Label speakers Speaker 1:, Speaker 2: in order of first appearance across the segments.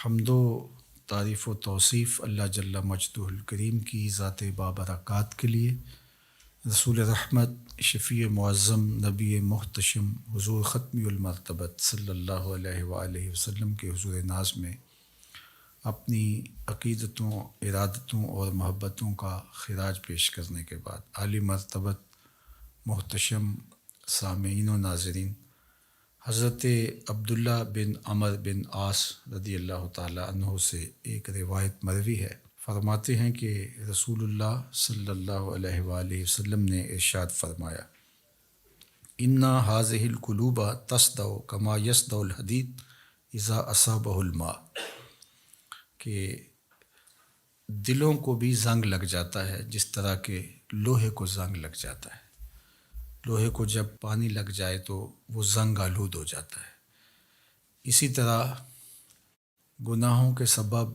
Speaker 1: حمد و تعریف و توصیف اللہ جل مجدہ الکریم کی ذات بابرکات کے لیے، رسول رحمت شفیع معظم نبی محتشم حضور ختمی المرتبت صلی اللہ علیہ وآلہ وسلم کے حضور ناز میں اپنی عقیدتوں، ارادتوں اور محبتوں کا خراج پیش کرنے کے بعد عالی مرتبت محتشم سامعین و ناظرین، حضرت عبداللہ بن عمر بن عاص رضی اللہ تعالیٰ عنہ سے ایک روایت مروی ہے۔ فرماتے ہیں کہ رسول اللہ صلی اللہ علیہ وآلہ وسلم نے ارشاد فرمایا، اِنَّ هَذِهِ الْقُلُوبَ تَصْدَعُ كَمَا يَصْدَعُ الْحَدِيدُ اِذَا أَصَابَهُ الْمَاءُ، کہ دلوں کو بھی زنگ لگ جاتا ہے جس طرح کہ لوہے کو زنگ لگ جاتا ہے۔ لوہے کو جب پانی لگ جائے تو وہ زنگ آلود ہو جاتا ہے۔ اسی طرح گناہوں کے سبب،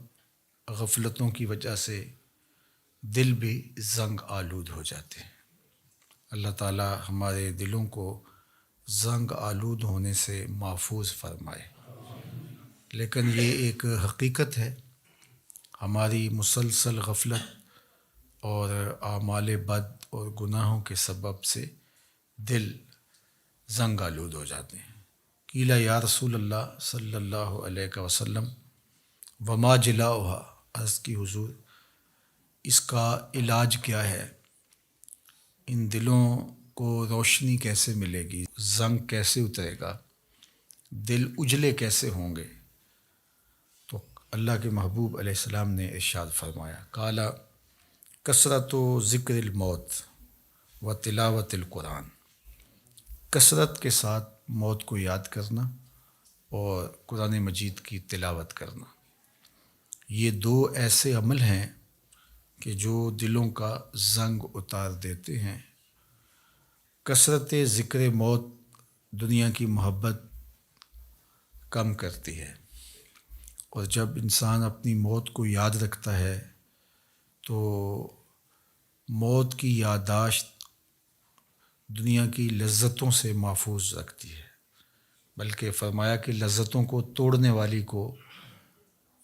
Speaker 1: غفلتوں کی وجہ سے دل بھی زنگ آلود ہو جاتے ہیں۔ اللہ تعالی ہمارے دلوں کو زنگ آلود ہونے سے محفوظ فرمائے۔ لیکن یہ ایک حقیقت ہے، ہماری مسلسل غفلت اور اعمال بد اور گناہوں کے سبب سے دل زنگ آلود ہو جاتے ہیں۔ قیل یا رسول اللہ صلی اللہ علیہ وسلم وما جلاؤها، عرض کی حضور اس کا علاج کیا ہے؟ ان دلوں کو روشنی کیسے ملے گی؟ زنگ کیسے اترے گا؟ دل اجلے کیسے ہوں گے؟ تو اللہ کے محبوب علیہ السلام نے ارشاد فرمایا، قال کثرت و ذکر الموت و تلاوت القرآن، کثرت کے ساتھ موت کو یاد کرنا اور قرآن مجید کی تلاوت کرنا، یہ دو ایسے عمل ہیں کہ جو دلوں کا زنگ اتار دیتے ہیں۔ کثرت ذکر موت دنیا کی محبت کم کرتی ہے، اور جب انسان اپنی موت کو یاد رکھتا ہے تو موت کی یادداشت دنیا کی لذتوں سے محفوظ رکھتی ہے، بلکہ فرمایا کہ لذتوں کو توڑنے والی کو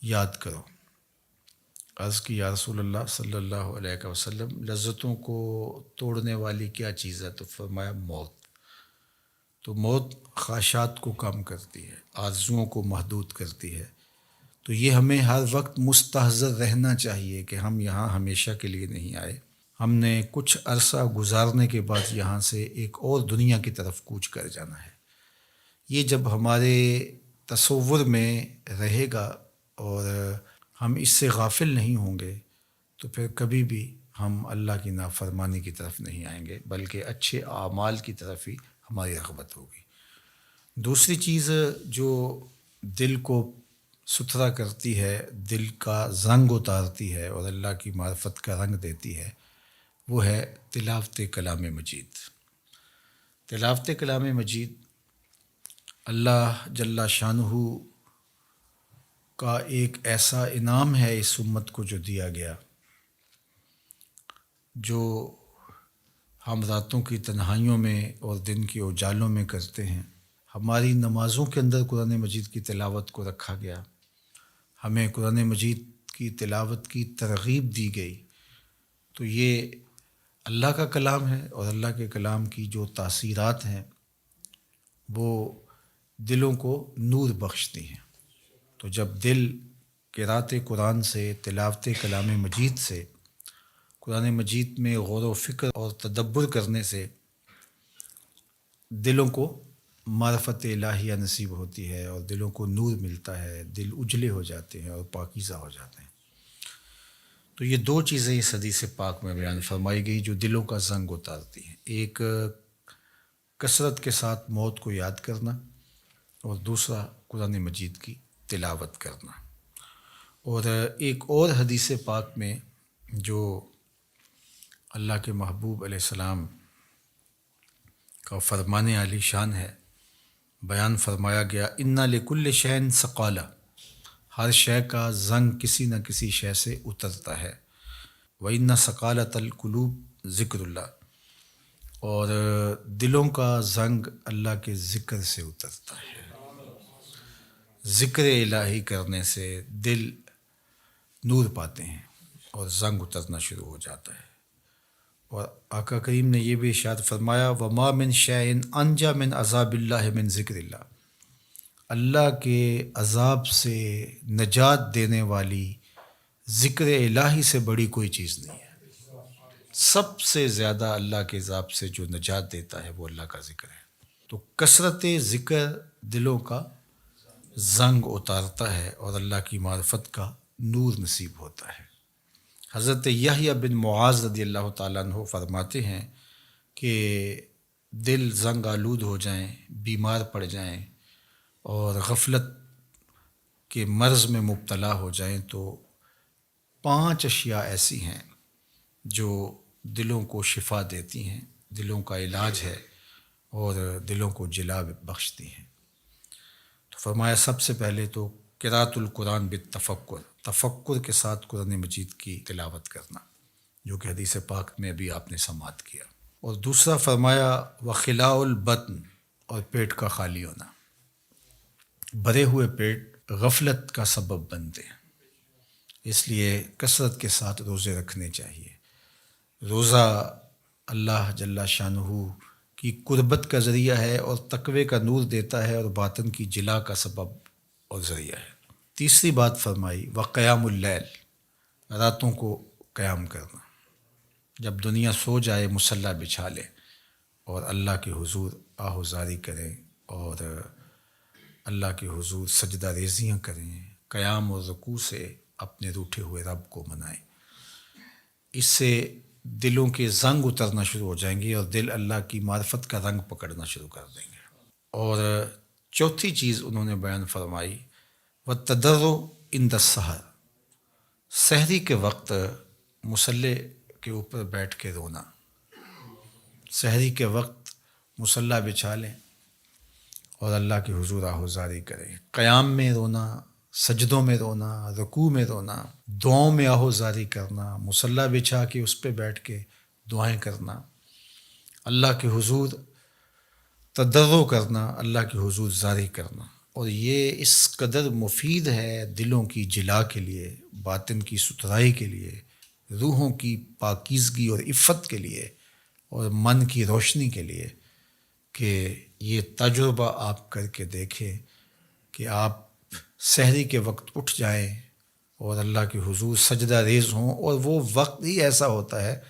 Speaker 1: یاد کرو۔ عرض کی یا رسول اللہ صلی اللہ علیہ وسلم لذتوں کو توڑنے والی کیا چیز ہے؟ تو فرمایا موت۔ تو موت خواہشات کو کم کرتی ہے، آرزوؤں کو محدود کرتی ہے۔ تو یہ ہمیں ہر وقت مستحضر رہنا چاہیے کہ ہم یہاں ہمیشہ کے لیے نہیں آئے، ہم نے کچھ عرصہ گزارنے کے بعد یہاں سے ایک اور دنیا کی طرف کوچ کر جانا ہے۔ یہ جب ہمارے تصور میں رہے گا اور ہم اس سے غافل نہیں ہوں گے تو پھر کبھی بھی ہم اللہ کی نافرمانی کی طرف نہیں آئیں گے، بلکہ اچھے اعمال کی طرف ہی ہماری رغبت ہوگی۔ دوسری چیز جو دل کو ستھرا کرتی ہے، دل کا زنگ اتارتی ہے اور اللہ کی معرفت کا رنگ دیتی ہے، وہ ہے تلاوت کلام مجید۔ تلاوت کلام مجید اللہ جل شانہ کا ایک ایسا انعام ہے اس امت کو جو دیا گیا، جو ہم راتوں کی تنہائیوں میں اور دن کے اجالوں میں کرتے ہیں۔ ہماری نمازوں کے اندر قرآن مجید کی تلاوت کو رکھا گیا، ہمیں قرآن مجید کی تلاوت کی ترغیب دی گئی۔ تو یہ اللہ کا کلام ہے، اور اللہ کے کلام کی جو تاثیرات ہیں وہ دلوں کو نور بخشتی ہیں۔ تو جب دل قرأت قرآن سے، تلاوت کلام مجید سے، قرآن مجید میں غور و فکر اور تدبر کرنے سے دلوں کو معرفت الہیہ نصیب ہوتی ہے اور دلوں کو نور ملتا ہے، دل اجلے ہو جاتے ہیں اور پاکیزہ ہو جاتے ہیں۔ تو یہ دو چیزیں اس حدیث پاک میں بیان فرمائی گئی جو دلوں کا زنگ اتارتی ہیں، ایک کثرت کے ساتھ موت کو یاد کرنا، اور دوسرا قرآن مجید کی تلاوت کرنا۔ اور ایک اور حدیث پاک میں جو اللہ کے محبوب علیہ السلام کا فرمان عالی شان ہے، بیان فرمایا گیا، اِنَّ لِكُلِّ شَيْءٍ ثَقَالَةٍ، ہر شے کا زنگ کسی نہ کسی شے سے اترتا ہے۔ وَإِنَّ ثَقَالَةَ الْقُلُوبِ ذِكْرُ اللَّهِ، اور دلوں کا زنگ اللہ کے ذکر سے اترتا ہے۔ ذکر الہی کرنے سے دل نور پاتے ہیں اور زنگ اترنا شروع ہو جاتا ہے۔ اور آقا کریم نے یہ بھی ارشاد فرمایا وما من شیء انجا من عذاب اللہ من ذکر اللہ، اللہ کے عذاب سے نجات دینے والی ذکر الہی سے بڑی کوئی چیز نہیں ہے۔ سب سے زیادہ اللہ کے عذاب سے جو نجات دیتا ہے وہ اللہ کا ذکر ہے۔ تو کثرت ذکر دلوں کا زنگ اتارتا ہے اور اللہ کی معرفت کا نور نصیب ہوتا ہے۔ حضرت یحییٰ بن معاذ رضی اللہ تعالیٰ عنہ فرماتے ہیں کہ دل زنگ آلود ہو جائیں، بیمار پڑ جائیں اور غفلت کے مرض میں مبتلا ہو جائیں تو 5 اشیاء ایسی ہیں جو دلوں کو شفا دیتی ہیں، دلوں کا علاج ہے اور دلوں کو جلا بخشتی ہیں۔ تو فرمایا سب سے پہلے تو قراءۃ القرآن بالتفکر، تفکر کے ساتھ قرآن مجید کی تلاوت کرنا، جو کہ حدیث پاک میں بھی آپ نے سماعت کیا۔ اور دوسرا فرمایا وخلاء البطن، اور پیٹ کا خالی ہونا۔ بھرے ہوئے پیٹ غفلت کا سبب بنتے ہیں، اس لیے کثرت کے ساتھ روزے رکھنے چاہیے۔ روزہ اللہ جل شانہ کی قربت کا ذریعہ ہے اور تقوی کا نور دیتا ہے اور باطن کی جلا کا سبب اور ذریعہ ہے۔ تیسری بات فرمائی وقیام اللیل، راتوں کو قیام کرنا، جب دنیا سو جائے مصلی بچھا لیں اور اللہ کے حضور آہوزاری کریں اور اللہ کے حضور سجدہ ریزیاں کریں، قیام اور رکوع سے اپنے روٹھے ہوئے رب کو منائیں۔ اس سے دلوں کے زنگ اترنا شروع ہو جائیں گے اور دل اللہ کی معرفت کا رنگ پکڑنا شروع کر دیں گے۔ اور چوتھی چیز انہوں نے بیان فرمائی والتضرع عند السحر، سحری کے وقت مصلی کے اوپر بیٹھ کے رونا۔ سحری کے وقت مصلی بچھا لیں اور اللہ کے حضور آہوزاری کریں، قیام میں رونا، سجدوں میں رونا، رکوع میں رونا، دعاؤں میں آہوزاری کرنا، مصلی بچھا کے اس پہ بیٹھ کے دعائیں کرنا، اللہ کے حضور تضرع کرنا، اللہ کے حضور زاری کرنا۔ اور یہ اس قدر مفید ہے دلوں کی جلا کے لیے، باطن کی ستھرائی کے لیے، روحوں کی پاکیزگی اور عفت کے لیے اور من کی روشنی کے لیے کہ یہ تجربہ آپ کر کے دیکھیں کہ آپ سحری کے وقت اٹھ جائیں اور اللہ کے حضور سجدہ ریز ہوں، اور وہ وقت ہی ایسا ہوتا ہے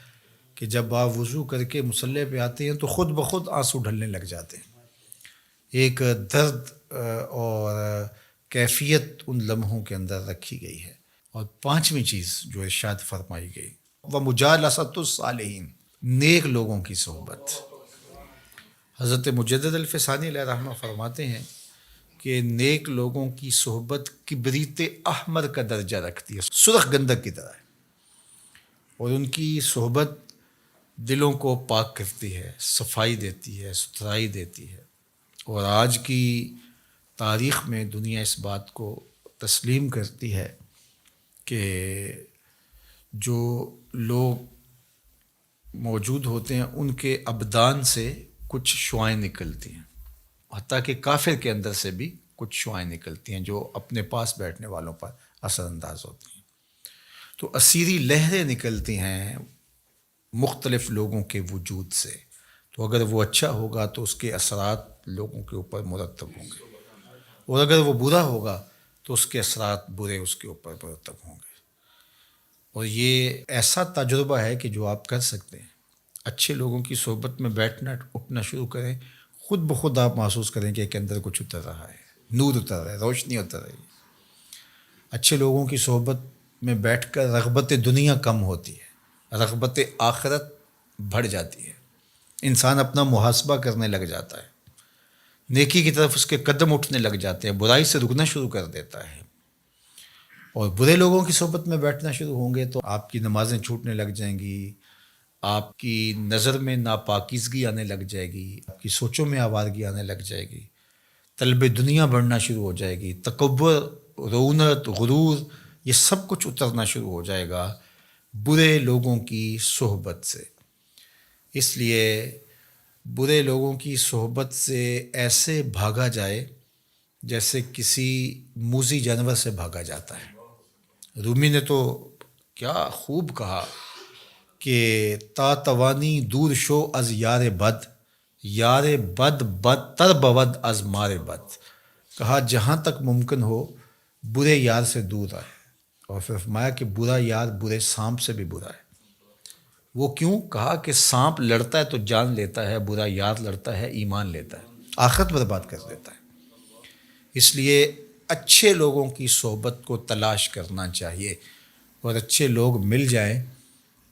Speaker 1: کہ جب آپ وضو کر کے مصلی پہ آتے ہیں تو خود بخود آنسو ڈھلنے لگ جاتے ہیں۔ ایک درد اور کیفیت ان لمحوں کے اندر رکھی گئی ہے۔ اور پانچویں چیز جو ارشاد فرمائی گئی ومجالست الصالحین، نیک لوگوں کی صحبت۔ حضرت مجدد الفسانی علیہ رحمہ فرماتے ہیں کہ نیک لوگوں کی صحبت کبریت احمر کا درجہ رکھتی ہے، سرخ گندک کی طرح ہے، اور ان کی صحبت دلوں کو پاک کرتی ہے، صفائی دیتی ہے، ستھرائی دیتی ہے۔ اور آج کی تاریخ میں دنیا اس بات کو تسلیم کرتی ہے کہ جو لوگ موجود ہوتے ہیں ان کے ابدان سے کچھ شعائیں نکلتی ہیں، حتیٰ کہ کافر کے اندر سے بھی کچھ شعائیں نکلتی ہیں جو اپنے پاس بیٹھنے والوں پر اثر انداز ہوتی ہیں۔ تو اسیری لہریں نکلتی ہیں مختلف لوگوں کے وجود سے، تو اگر وہ اچھا ہوگا تو اس کے اثرات لوگوں کے اوپر مرتب ہوں گے، اور اگر وہ برا ہوگا تو اس کے اثرات برے اس کے اوپر مرتب ہوں گے۔ اور یہ ایسا تجربہ ہے کہ جو آپ کر سکتے ہیں، اچھے لوگوں کی صحبت میں بیٹھنا اٹھنا شروع کریں، خود بخود آپ محسوس کریں کہ ایک اندر کچھ اتر رہا ہے، نور اتر رہا ہے، روشنی اتر رہی ہے۔ اچھے لوگوں کی صحبت میں بیٹھ کر رغبت دنیا کم ہوتی ہے، رغبت آخرت بڑھ جاتی ہے، انسان اپنا محاسبہ کرنے لگ جاتا ہے، نیکی کی طرف اس کے قدم اٹھنے لگ جاتے ہیں، برائی سے رکنا شروع کر دیتا ہے۔ اور برے لوگوں کی صحبت میں بیٹھنا شروع ہوں گے تو آپ کی نمازیں چھوٹنے لگ جائیں گی، آپ کی نظر میں ناپاکیزگی آنے لگ جائے گی، آپ کی سوچوں میں آوارگی آنے لگ جائے گی، طلب دنیا بڑھنا شروع ہو جائے گی، تکبر، رونت، غرور، یہ سب کچھ اترنا شروع ہو جائے گا برے لوگوں کی صحبت سے۔ اس لیے برے لوگوں کی صحبت سے ایسے بھاگا جائے جیسے کسی موذی جانور سے بھاگا جاتا ہے۔ رومی نے تو کیا خوب کہا کہ تا توانی دور شو از یار بد، یار بد بدتر بود از مار بد۔ کہا جہاں تک ممکن ہو برے یار سے دور رہے، اور پھر فرمایا کہ برا یار برے سانپ سے بھی برا ہے۔ وہ کیوں؟ کہا کہ سانپ لڑتا ہے تو جان لیتا ہے، برا یار لڑتا ہے ایمان لیتا ہے، آخرت برباد کر دیتا ہے۔ اس لیے اچھے لوگوں کی صحبت کو تلاش کرنا چاہیے، اور اچھے لوگ مل جائیں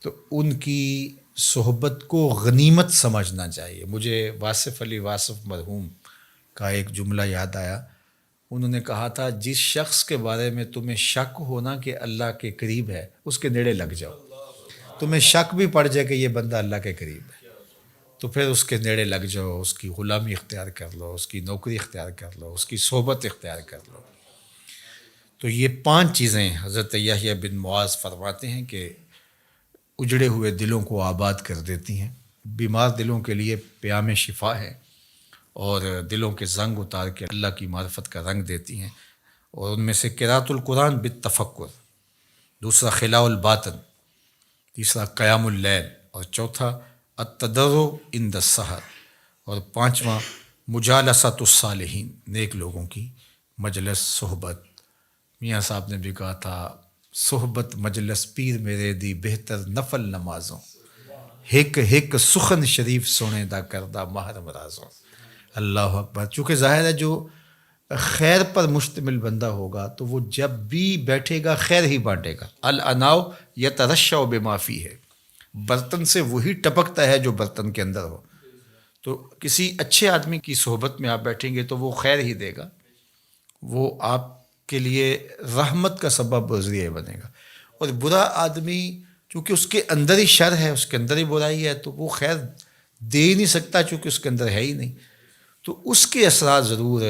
Speaker 1: تو ان کی صحبت کو غنیمت سمجھنا چاہیے۔ مجھے واصف علی واصف مرحوم کا ایک جملہ یاد آیا۔ انہوں نے کہا تھا جس شخص کے بارے میں تمہیں شک ہونا کہ اللہ کے قریب ہے، اس کے نیڑے لگ جاؤ۔ تمہیں شک بھی پڑ جائے کہ یہ بندہ اللہ کے قریب ہے تو پھر اس کے نیڑے لگ جاؤ، اس کی غلامی اختیار کر لو، اس کی نوکری اختیار کر لو، اس کی صحبت اختیار کر لو۔ تو یہ 5 چیزیں حضرت یحییٰ بن معاذ فرماتے ہیں کہ اجڑے ہوئے دلوں کو آباد کر دیتی ہیں، بیمار دلوں کے لیے پیام شفا ہے، اور دلوں کے زنگ اتار کے اللہ کی معرفت کا رنگ دیتی ہیں۔ اور ان میں سے قراءۃ القرآن بالتفکر، دوسرا خلاء الباطن، تیسرا قیام اللیل، اور چوتھا التضرع عند السحر، اور 5واں مجالسۃ الصالحین، نیک لوگوں کی مجلس صحبت۔ میاں صاحب نے بھی کہا تھا صحبت مجلس پیر میرے دی بہتر نفل نمازوں، ہک ہک سخن شریف سونے دا کردہ ماہر مرازوں۔ اللہ اکبر۔ چونکہ ظاہر ہے جو خیر پر مشتمل بندہ ہوگا تو وہ جب بھی بیٹھے گا خیر ہی بانٹے گا۔ الاناؤ یترشع بما فیہ، برتن سے وہی ٹپکتا ہے جو برتن کے اندر ہو۔ تو کسی اچھے آدمی کی صحبت میں آپ بیٹھیں گے تو وہ خیر ہی دے گا، وہ آپ کے لیے رحمت کا سبب و ذریعہ بنے گا۔ اور برا آدمی چونکہ اس کے اندر ہی شر ہے، اس کے اندر ہی برائی ہے، تو وہ خیر دے ہی نہیں سکتا چونکہ اس کے اندر ہے ہی نہیں، تو اس کے اثرات ضرور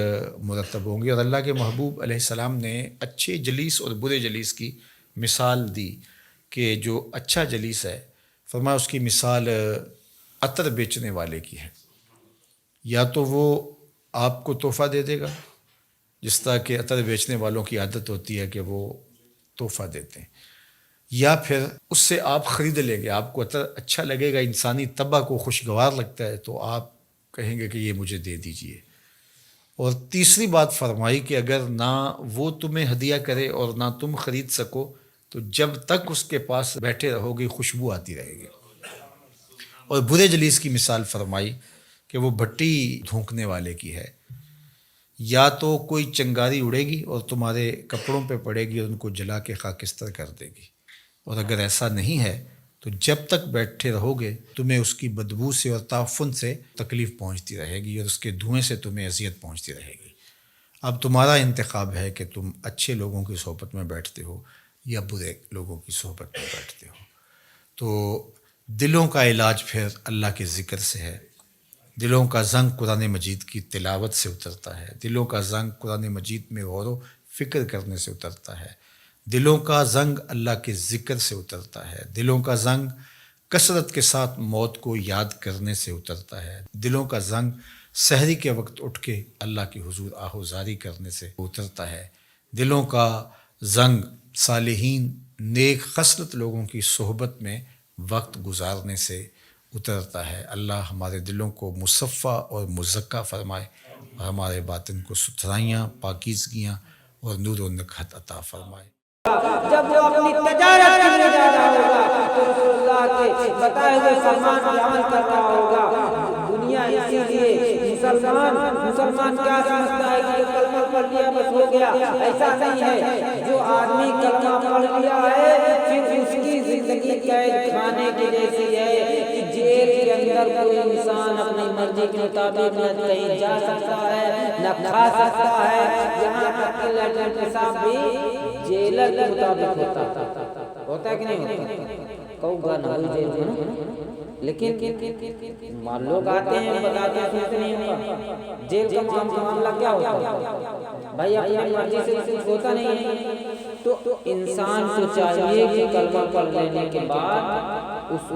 Speaker 1: مرتب ہوں گے۔ اور اللہ کے محبوب علیہ السلام نے اچھے جلیس اور برے جلیس کی مثال دی کہ جو اچھا جلیس ہے، فرمایا اس کی مثال عطر بیچنے والے کی ہے۔ یا تو وہ آپ کو تحفہ دے دے گا، جس طرح کہ عطر بیچنے والوں کی عادت ہوتی ہے کہ وہ تحفہ دیتے ہیں، یا پھر اس سے آپ خرید لیں گے، آپ کو عطر اچھا لگے گا، انسانی طبع کو خوشگوار لگتا ہے تو آپ کہیں گے کہ یہ مجھے دے دیجئے۔ اور تیسری بات فرمائی کہ اگر نہ وہ تمہیں ہدیہ کرے اور نہ تم خرید سکو تو جب تک اس کے پاس بیٹھے رہو گے خوشبو آتی رہے گی۔ اور برے جلیس کی مثال فرمائی کہ وہ بھٹی دھونکنے والے کی ہے، یا تو کوئی چنگاری اڑے گی اور تمہارے کپڑوں پہ پڑے گی اور ان کو جلا کے خاکستر کر دے گی، اور اگر ایسا نہیں ہے تو جب تک بیٹھے رہو گے تمہیں اس کی بدبو سے اور تعفن سے تکلیف پہنچتی رہے گی، اور اس کے دھوئیں سے تمہیں اذیت پہنچتی رہے گی۔ اب تمہارا انتخاب ہے کہ تم اچھے لوگوں کی صحبت میں بیٹھتے ہو یا برے لوگوں کی صحبت میں بیٹھتے ہو۔ تو دلوں کا علاج پھر اللہ کے ذکر سے ہے۔ دلوں کا زنگ قرآن مجید کی تلاوت سے اترتا ہے، دلوں کا زنگ قرآن مجید میں غور و فکر کرنے سے اترتا ہے، دلوں کا زنگ اللہ کے ذکر سے اترتا ہے، دلوں کا زنگ کثرت کے ساتھ موت کو یاد کرنے سے اترتا ہے، دلوں کا زنگ سحری کے وقت اٹھ کے اللہ کی حضور آہوزاری کرنے سے اترتا ہے، دلوں کا زنگ صالحین نیک خصلت لوگوں کی صحبت میں وقت گزارنے سے اترتا ہے۔ اللہ ہمارے دلوں کو مصفہ اور مزکہ فرمائے، اور ہمارے باطن کو ستھرائیاں، پاکیزگیاں اور نور و نکہت عطا فرمائے۔
Speaker 2: جب وہ اپنی تجارت کے لیے جا رہا ہوگا تو رسول اللہ کے بتائے ہوئے فرمان پر عمل کر رہا ہوگا۔ دنیا اسی لیے مسلمان کیا سمجھتا ہے کہ کلمہ پڑھ لیا بس ہو گیا، ایسا نہیں ہے۔ جو آدمی کلمہ پڑھ لیا ہے پھر اس کی زندگی قید خانے کی جیسی ہے کہ جیل کے اندر کوئی انسان اپنی مرضی کے مطابق نہ کہیں جا سکتا ہے نہ کھا سکتا ہے، یہاں تک کہ لیٹرن پیشاب بھی جیلر کے مطابق ہوتا ہے کہ نہیں ہوتا؟ کہوں گا نہ ہوئی جیل میں، لیکن لوگ آتے ہیں بتاتے ہیں سنتے نہیں ہوگا جیل کا معاملہ کیا ہوتا ہے بھائی، اپنی مرضی سے کچھ ہوتا نہیں ہے۔ تو انسان کو چاہیے کہ کلمہ پڑھ لینے کے بعد اس